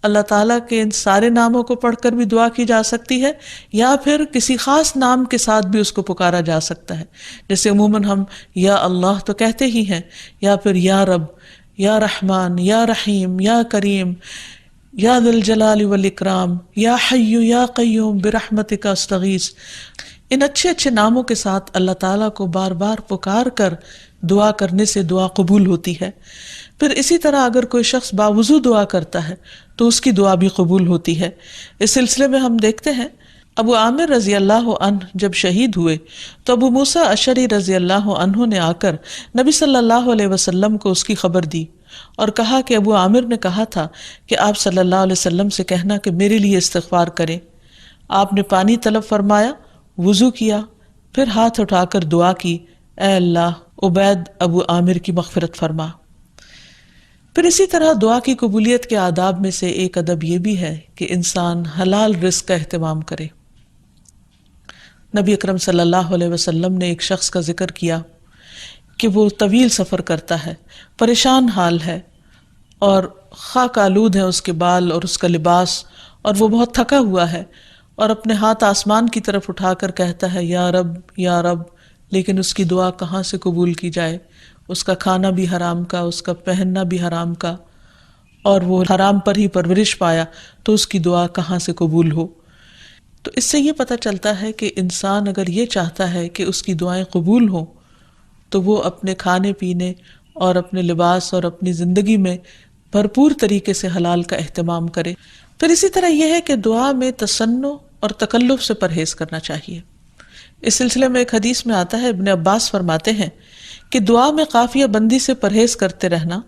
اللہ تعالیٰ کے ان سارے ناموں کو پڑھ کر بھی دعا کی جا سکتی ہے، یا پھر کسی خاص نام کے ساتھ بھی اس کو پکارا جا سکتا ہے. جیسے عموماً ہم یا اللہ تو کہتے ہی ہیں، یا پھر یا رب، یا رحمان، یا رحیم، یا کریم، یا ذی الجلال والاکرام، یا حی یا قیوم برحمتک استغیث. ان اچھے اچھے ناموں کے ساتھ اللہ تعالیٰ کو بار بار پکار کر دعا کرنے سے دعا قبول ہوتی ہے. پھر اسی طرح اگر کوئی شخص باوضو دعا کرتا ہے تو اس کی دعا بھی قبول ہوتی ہے. اس سلسلے میں ہم دیکھتے ہیں ابو عامر رضی اللہ عنہ جب شہید ہوئے تو ابو موسیٰ اشعری رضی اللہ عنہ نے آ کر نبی صلی اللہ علیہ وسلم کو اس کی خبر دی اور کہا کہ ابو عامر نے کہا تھا کہ آپ صلی اللہ علیہ وسلم سے کہنا کہ میرے لیے استغفار کریں. آپ نے پانی طلب فرمایا، وضو کیا، پھر ہاتھ اٹھا کر دعا کی، اے اللہ عبید ابو عامر کی مغفرت فرما. پھر اسی طرح دعا کی قبولیت کے آداب میں سے ایک ادب یہ بھی ہے کہ انسان حلال رزق کا اہتمام کرے. نبی اکرم صلی اللہ علیہ وسلم نے ایک شخص کا ذکر کیا کہ وہ طویل سفر کرتا ہے، پریشان حال ہے اور خاک آلود ہے اس کے بال اور اس کا لباس، اور وہ بہت تھکا ہوا ہے اور اپنے ہاتھ آسمان کی طرف اٹھا کر کہتا ہے یا رب یا رب، لیکن اس کی دعا کہاں سے قبول کی جائے؟ اس کا کھانا بھی حرام کا، اس کا پہننا بھی حرام کا، اور وہ حرام پر ہی پرورش پایا، تو اس کی دعا کہاں سے قبول ہو؟ تو اس سے یہ پتہ چلتا ہے کہ انسان اگر یہ چاہتا ہے کہ اس کی دعائیں قبول ہوں تو وہ اپنے کھانے پینے اور اپنے لباس اور اپنی زندگی میں بھرپور طریقے سے حلال کا اہتمام کرے. پھر اسی طرح یہ ہے کہ دعا میں تصنع اور تکلف سے پرہیز کرنا چاہیے. اس سلسلے میں ایک حدیث میں آتا ہے، ابن عباس فرماتے ہیں کہ دعا میں قافیہ بندی سے پرہیز کرتے رہنا،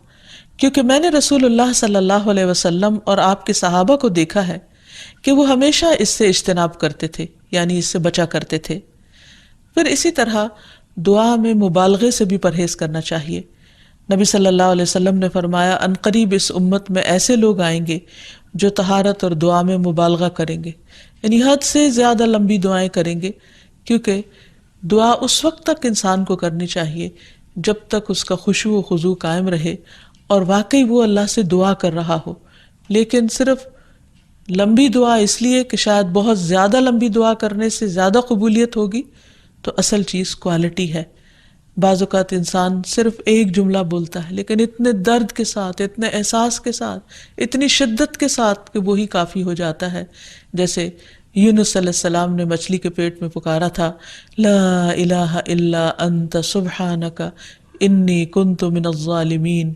کیونکہ میں نے رسول اللہ صلی اللہ علیہ وسلم اور آپ کے صحابہ کو دیکھا ہے کہ وہ ہمیشہ اس سے اجتناب کرتے تھے، یعنی اس سے بچا کرتے تھے. پھر اسی طرح دعا میں مبالغے سے بھی پرہیز کرنا چاہیے. نبی صلی اللہ علیہ وسلم نے فرمایا عنقریب اس امت میں ایسے لوگ آئیں گے جو طہارت اور دعا میں مبالغہ کریں گے، یعنی حد سے زیادہ لمبی دعائیں کریں گے. کیونکہ دعا اس وقت تک انسان کو کرنی چاہیے جب تک اس کا خشوع و خضوع قائم رہے اور واقعی وہ اللہ سے دعا کر رہا ہو. لیکن صرف لمبی دعا اس لیے کہ شاید بہت زیادہ لمبی دعا کرنے سے زیادہ قبولیت ہوگی، تو اصل چیز کوالٹی ہے. بعض اوقات انسان صرف ایک جملہ بولتا ہے لیکن اتنے درد کے ساتھ، اتنے احساس کے ساتھ، اتنی شدت کے ساتھ کہ وہی کافی ہو جاتا ہے. جیسے یونس علیہ السلام نے مچھلی کے پیٹ میں پکارا تھا، لا الہ الا انت سبحانک انی کنت من الظالمین،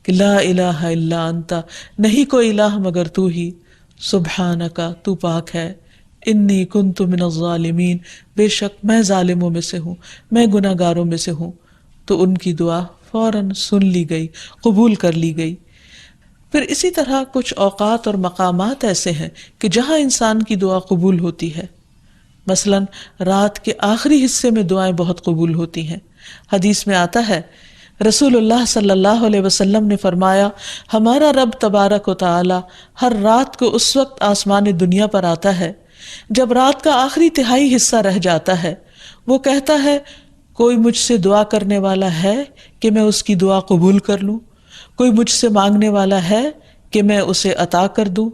کہ لا الہ الا انت، نہیں کوئی الہ مگر تو ہی، سبحانک تو پاک ہے، انی کنت من الظالمین بے شک میں ظالموں میں سے ہوں، میں گناہ گاروں میں سے ہوں. تو ان کی دعا فوراً سن لی گئی، قبول کر لی گئی. پھر اسی طرح کچھ اوقات اور مقامات ایسے ہیں کہ جہاں انسان کی دعا قبول ہوتی ہے. مثلاً رات کے آخری حصے میں دعائیں بہت قبول ہوتی ہیں. حدیث میں آتا ہے رسول اللہ صلی اللہ علیہ وسلم نے فرمایا ہمارا رب تبارک و تعالی ہر رات کو اس وقت آسمان دنیا پر آتا ہے جب رات کا آخری تہائی حصہ رہ جاتا ہے. وہ کہتا ہے کوئی مجھ سے دعا کرنے والا ہے کہ میں اس کی دعا قبول کر لوں؟ کوئی مجھ سے مانگنے والا ہے کہ میں اسے عطا کر دوں؟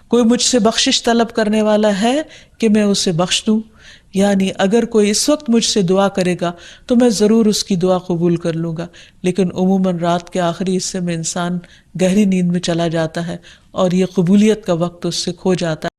کوئی مجھ سے بخشش طلب کرنے والا ہے کہ میں اسے بخش دوں؟ یعنی اگر کوئی اس وقت مجھ سے دعا کرے گا تو میں ضرور اس کی دعا قبول کر لوں گا. لیکن عموماً رات کے آخری حصے میں انسان گہری نیند میں چلا جاتا ہے اور یہ قبولیت کا وقت اس سے کھو جاتا ہے.